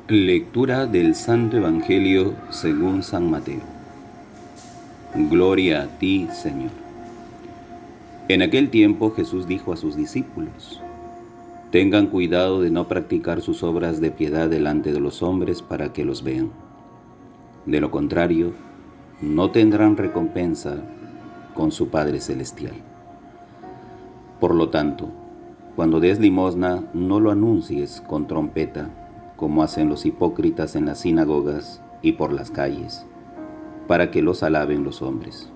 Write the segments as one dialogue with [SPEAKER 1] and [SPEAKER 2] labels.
[SPEAKER 1] Lectura del Santo Evangelio según San Mateo. Gloria a ti, Señor. En aquel tiempo Jesús dijo a sus discípulos: Tengan cuidado de no practicar sus obras de piedad delante de los hombres para que los vean. De lo contrario, no tendrán recompensa con su Padre Celestial. Por lo tanto, cuando des limosna, no lo anuncies con trompeta, como hacen los hipócritas en las sinagogas y por las calles, para que los alaben los hombres.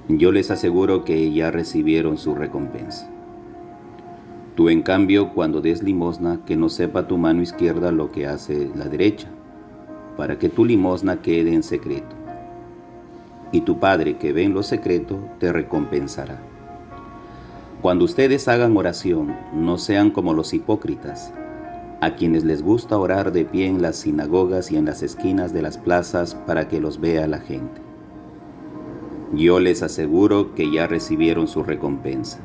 [SPEAKER 1] Yo les aseguro que ya recibieron su recompensa. Tú, en cambio, cuando des limosna, que no sepa tu mano izquierda lo que hace la derecha, para que tu limosna quede en secreto. Y tu Padre que ve en lo secreto te recompensará. Cuando ustedes hagan oración, no sean como los hipócritas, a quienes les gusta orar de pie en las sinagogas y en las esquinas de las plazas para que los vea la gente. Yo les aseguro que ya recibieron su recompensa.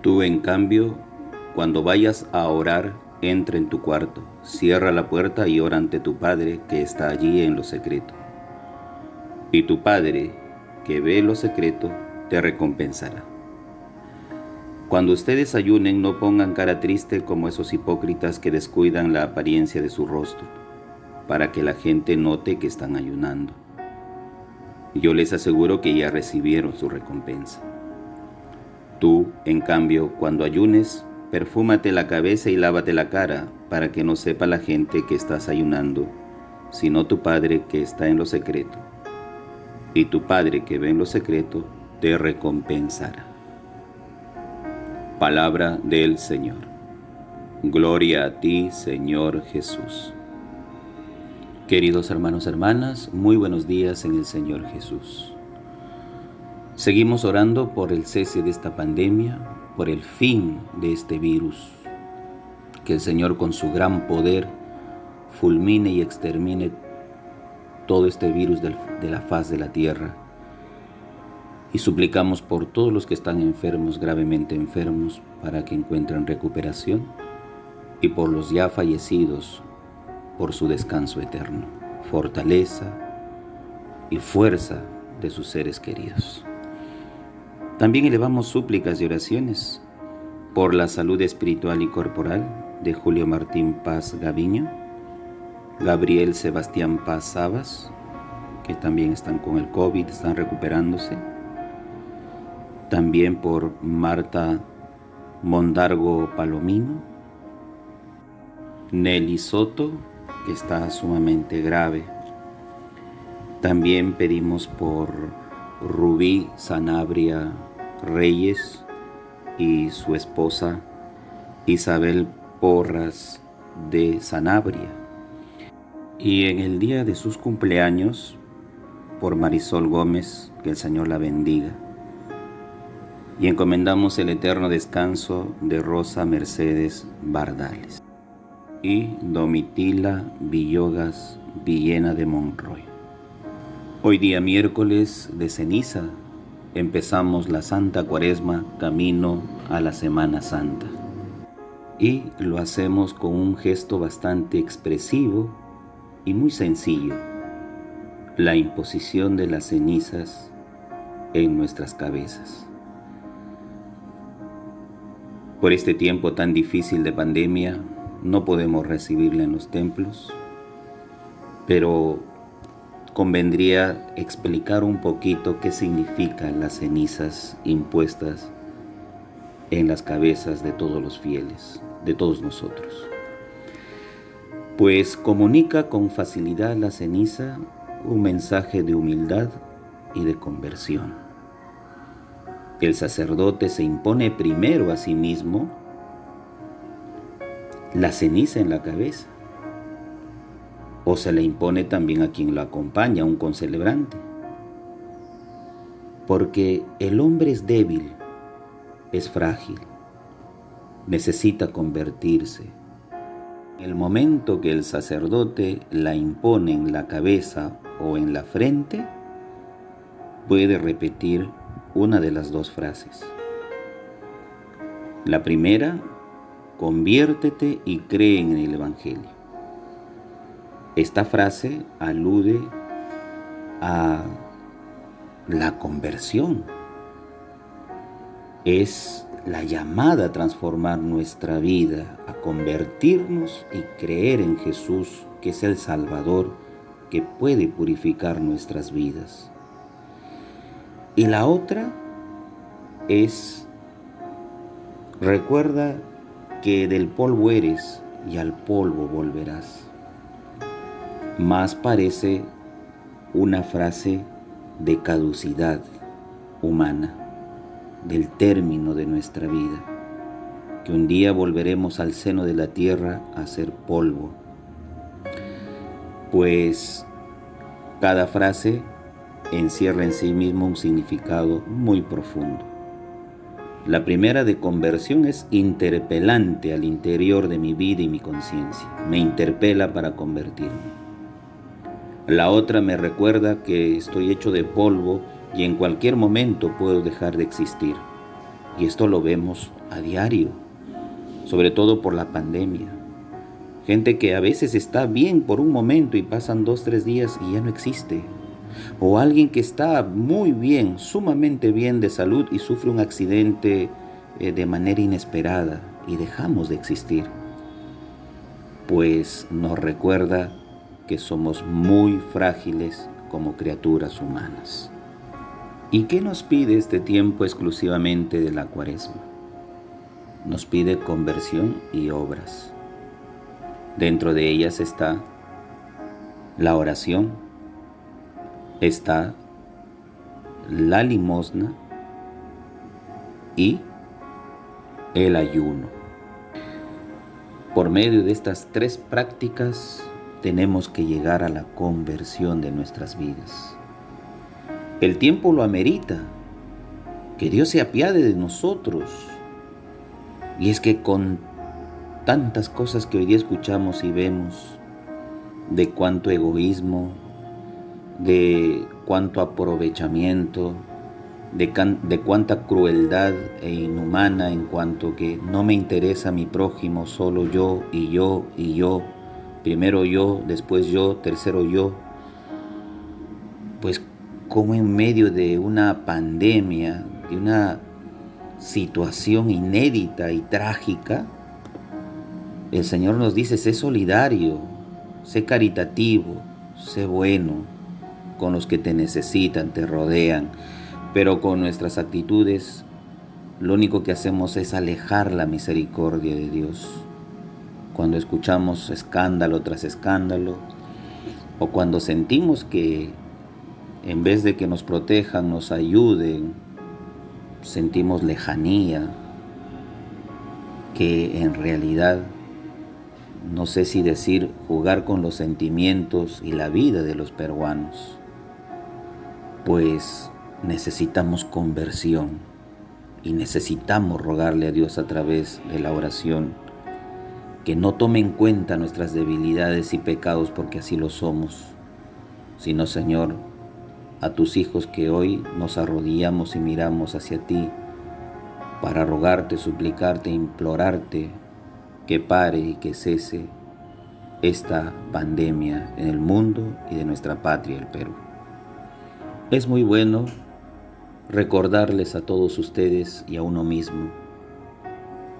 [SPEAKER 1] Tú, en cambio, cuando vayas a orar, entra en tu cuarto, cierra la puerta y ora ante tu Padre que está allí en lo secreto. Y tu Padre, que ve lo secreto, te recompensará. Cuando ustedes ayunen, no pongan cara triste como esos hipócritas que descuidan la apariencia de su rostro, para que la gente note que están ayunando. Yo les aseguro que ya recibieron su recompensa. Tú, en cambio, cuando ayunes, perfúmate la cabeza y lávate la cara, para que no sepa la gente que estás ayunando, sino tu Padre que está en lo secreto. Y tu Padre que ve en lo secreto te recompensará. Palabra del Señor. Gloria a ti, Señor Jesús. Queridos hermanos y hermanas, muy buenos días en el Señor Jesús. Seguimos orando por el cese de esta pandemia, por el fin de este virus. Que el Señor, con su gran poder, fulmine y extermine todo este virus de la faz de la tierra. Y suplicamos por todos los que están enfermos, gravemente enfermos, para que encuentren recuperación, y por los ya fallecidos, por su descanso eterno, fortaleza y fuerza de sus seres queridos. También elevamos súplicas y oraciones por la salud espiritual y corporal de Julio Martín Paz Gaviño, Gabriel Sebastián Paz Sabas, que también están con el COVID, están recuperándose. También por Marta Mondargo Palomino, Nelly Soto, que está sumamente grave. También pedimos por Rubí Sanabria Reyes y su esposa Isabel Porras de Sanabria. Y en el día de sus cumpleaños, por Marisol Gómez, que el Señor la bendiga. Y encomendamos el eterno descanso de Rosa Mercedes Bardales y Domitila Villogas Villena de Monroy. Hoy día miércoles de ceniza empezamos la Santa Cuaresma camino a la Semana Santa. Y lo hacemos con un gesto bastante expresivo y muy sencillo: la imposición de las cenizas en nuestras cabezas. Por este tiempo tan difícil de pandemia, no podemos recibirla en los templos, pero convendría explicar un poquito qué significan las cenizas impuestas en las cabezas de todos los fieles, de todos nosotros. Pues comunica con facilidad la ceniza un mensaje de humildad y de conversión. El sacerdote se impone primero a sí mismo la ceniza en la cabeza, o se le impone también a quien lo acompaña, un concelebrante. Porque el hombre es débil, es frágil, necesita convertirse. En el momento que el sacerdote la impone en la cabeza o en la frente, puede repetir una de las dos frases. La primera: conviértete y cree en el Evangelio. Esta frase alude a la conversión. Es la llamada a transformar nuestra vida, a convertirnos y creer en Jesús, que es el Salvador, que puede purificar nuestras vidas. Y la otra es: recuerda que del polvo eres y al polvo volverás. Más parece una frase de caducidad humana, del término de nuestra vida, que un día volveremos al seno de la tierra a ser polvo. Pues cada frase encierra en sí mismo un significado muy profundo. La primera, de conversión, es interpelante al interior de mi vida y mi conciencia. Me interpela para convertirme. La otra me recuerda que estoy hecho de polvo y en cualquier momento puedo dejar de existir. Y esto lo vemos a diario, sobre todo por la pandemia. Gente que a veces está bien por un momento y pasan 2, 3 días y ya no existe. O alguien que está muy bien, sumamente bien de salud y sufre un accidente de manera inesperada y dejamos de existir. Pues nos recuerda que somos muy frágiles como criaturas humanas. ¿Y qué nos pide este tiempo exclusivamente de la Cuaresma? Nos pide conversión y obras. Dentro de ellas está la oración, está la limosna y el ayuno. Por medio de estas 3 prácticas tenemos que llegar a la conversión de nuestras vidas. El tiempo lo amerita, que Dios se apiade de nosotros. Y es que con tantas cosas que hoy día escuchamos y vemos, de cuánto egoísmo, de cuánto aprovechamiento, de cuánta crueldad e inhumana en cuanto que no me interesa mi prójimo, solo yo y yo y yo, primero yo, después yo, tercero yo. Pues como en medio de una pandemia, de una situación inédita y trágica, el Señor nos dice: sé solidario, sé caritativo, sé bueno con los que te necesitan, te rodean. Pero con nuestras actitudes lo único que hacemos es alejar la misericordia de Dios. Cuando escuchamos escándalo tras escándalo, o cuando sentimos que en vez de que nos protejan, nos ayuden, sentimos lejanía, que en realidad, no sé si decir, jugar con los sentimientos y la vida de los peruanos. Pues necesitamos conversión y necesitamos rogarle a Dios a través de la oración que no tome en cuenta nuestras debilidades y pecados, porque así lo somos, sino, Señor, a tus hijos que hoy nos arrodillamos y miramos hacia ti para rogarte, suplicarte, implorarte que pare y que cese esta pandemia en el mundo y de nuestra patria, el Perú. Es muy bueno recordarles a todos ustedes y a uno mismo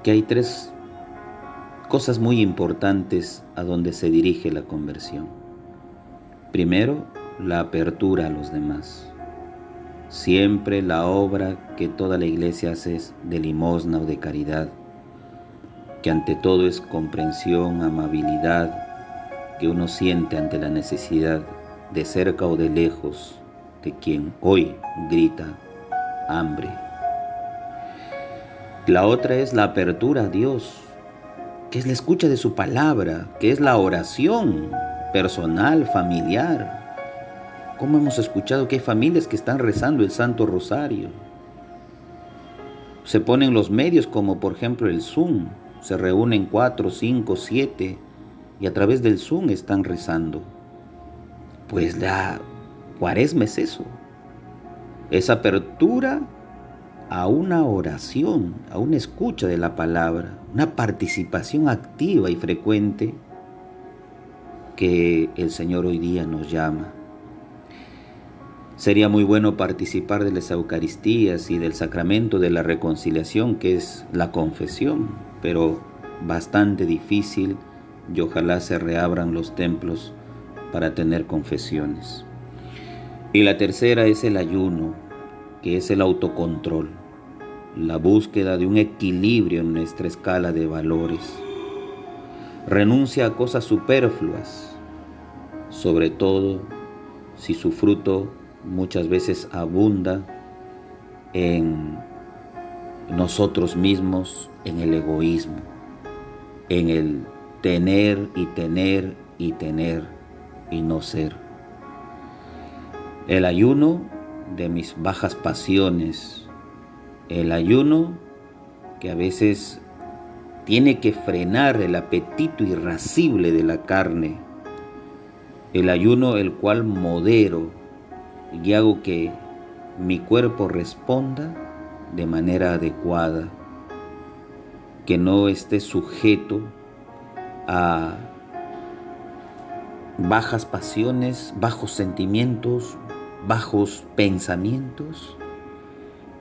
[SPEAKER 1] que hay 3 cosas muy importantes a donde se dirige la conversión. Primero, la apertura a los demás. Siempre la obra que toda la iglesia hace es de limosna o de caridad, que ante todo es comprensión, amabilidad, que uno siente ante la necesidad de cerca o de lejos de quien hoy grita hambre. La otra es la apertura a Dios, que es la escucha de su palabra, que es la oración personal, familiar. ¿Cómo hemos escuchado que hay familias que están rezando el Santo Rosario? Se ponen los medios como por ejemplo el Zoom, se reúnen 4, 5, 7 y a través del Zoom están rezando. Pues la Cuaresma es eso, es apertura a una oración, a una escucha de la palabra, una participación activa y frecuente que el Señor hoy día nos llama. Sería muy bueno participar de las Eucaristías y del sacramento de la reconciliación, que es la confesión, pero bastante difícil, y ojalá se reabran los templos para tener confesiones. Y la tercera es el ayuno, que es el autocontrol, la búsqueda de un equilibrio en nuestra escala de valores. Renuncia a cosas superfluas, sobre todo si su fruto muchas veces abunda en nosotros mismos, en el egoísmo, en el tener y tener y tener y no ser. El ayuno de mis bajas pasiones, el ayuno que a veces tiene que frenar el apetito irascible de la carne, el ayuno el cual modero y hago que mi cuerpo responda de manera adecuada, que no esté sujeto a bajas pasiones, bajos sentimientos, bajos pensamientos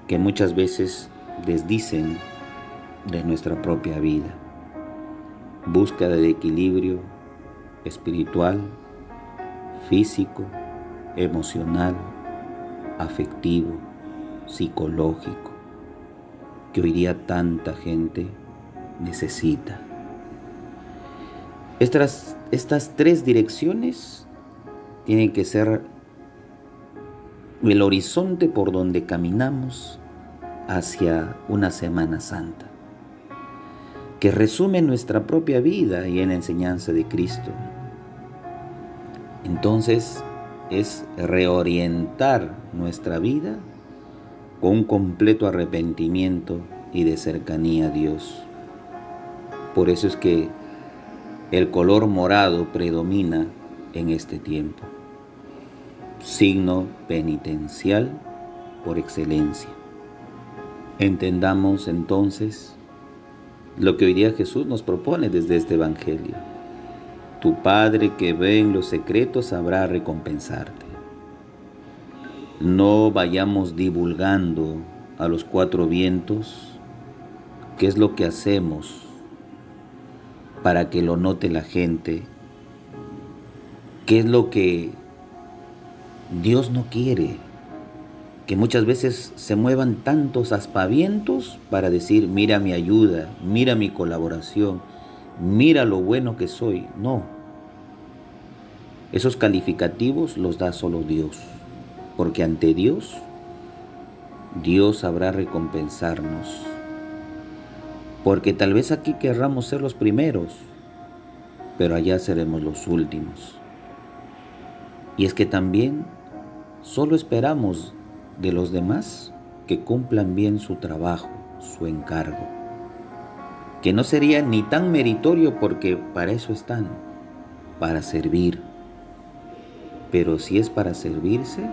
[SPEAKER 1] que muchas veces desdicen de nuestra propia vida. Búsqueda de equilibrio espiritual, físico, emocional, afectivo, psicológico, que hoy día tanta gente necesita. Estas tres direcciones tienen que ser el horizonte por donde caminamos hacia una Semana Santa, que resume nuestra propia vida y en la enseñanza de Cristo. Entonces, es reorientar nuestra vida con un completo arrepentimiento y de cercanía a Dios. Por eso es que el color morado predomina en este tiempo, signo penitencial por excelencia. Entendamos entonces lo que hoy día Jesús nos propone desde este Evangelio. Tu Padre que ve en los secretos sabrá recompensarte. No vayamos divulgando a los cuatro vientos qué es lo que hacemos para que lo note la gente, qué es lo que Dios no quiere, que muchas veces se muevan tantos aspavientos para decir, mira mi ayuda, mira mi colaboración, mira lo bueno que soy. No, esos calificativos los da solo Dios, porque ante Dios sabrá recompensarnos, porque tal vez aquí querramos ser los primeros, pero allá seremos los últimos. Y es que también solo esperamos de los demás que cumplan bien su trabajo, su encargo, que no sería ni tan meritorio porque para eso están, para servir. Pero si es para servirse,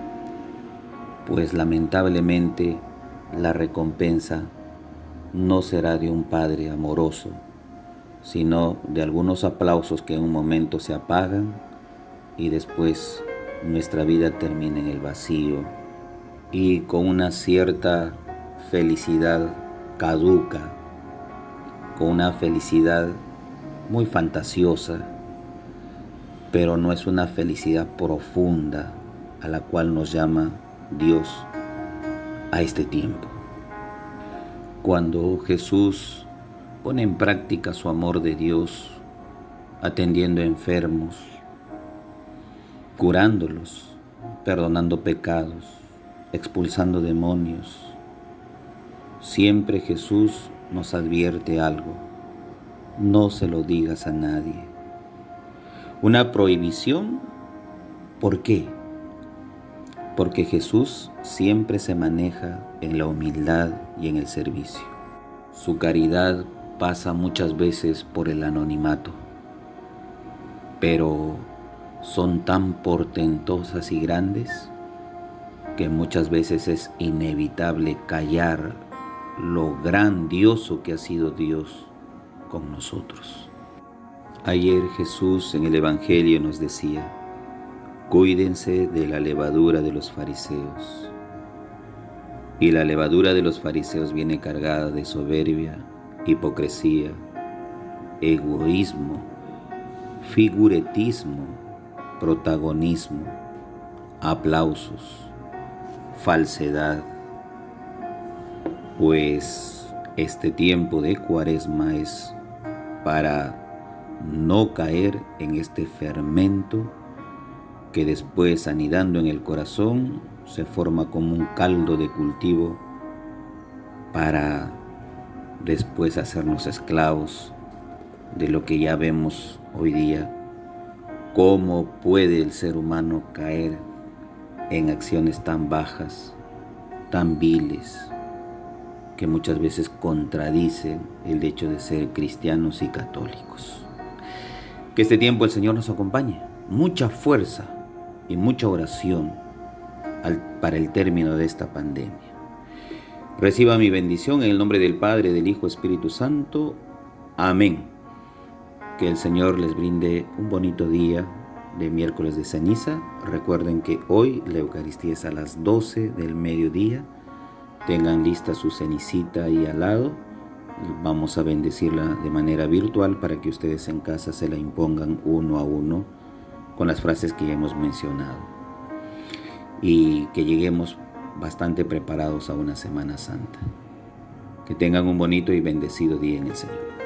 [SPEAKER 1] pues lamentablemente la recompensa no será de un Padre amoroso, sino de algunos aplausos que en un momento se apagan y después nuestra vida termina en el vacío y con una cierta felicidad caduca, con una felicidad muy fantasiosa, pero no es una felicidad profunda a la cual nos llama Dios a este tiempo. Cuando Jesús pone en práctica su amor de Dios, atendiendo enfermos, curándolos, perdonando pecados, expulsando demonios, siempre Jesús nos advierte algo: no se lo digas a nadie. Una prohibición, ¿por qué? Porque Jesús siempre se maneja en la humildad y en el servicio. Su caridad pasa muchas veces por el anonimato, pero son tan portentosas y grandes que muchas veces es inevitable callar lo grandioso que ha sido Dios con nosotros. Ayer Jesús en el Evangelio nos decía: cuídense de la levadura de los fariseos. Y la levadura de los fariseos viene cargada de soberbia, hipocresía, egoísmo, figuretismo, protagonismo, aplausos, falsedad. Pues este tiempo de Cuaresma es para no caer en este fermento que después, anidando en el corazón, se forma como un caldo de cultivo para después hacernos esclavos de lo que ya vemos hoy día. ¿Cómo puede el ser humano caer en acciones tan bajas, tan viles, que muchas veces contradicen el hecho de ser cristianos y católicos? Que este tiempo el Señor nos acompañe. Mucha fuerza y mucha oración para el término de esta pandemia. Reciba mi bendición en el nombre del Padre, del Hijo, Espíritu Santo. Amén. Que el Señor les brinde un bonito día de miércoles de ceniza. Recuerden que hoy la Eucaristía es a las 12 del mediodía. Tengan lista su cenicita ahí al lado. Vamos a bendecirla de manera virtual para que ustedes en casa se la impongan uno a uno con las frases que ya hemos mencionado. Y que lleguemos bastante preparados a una Semana Santa. Que tengan un bonito y bendecido día en el Señor.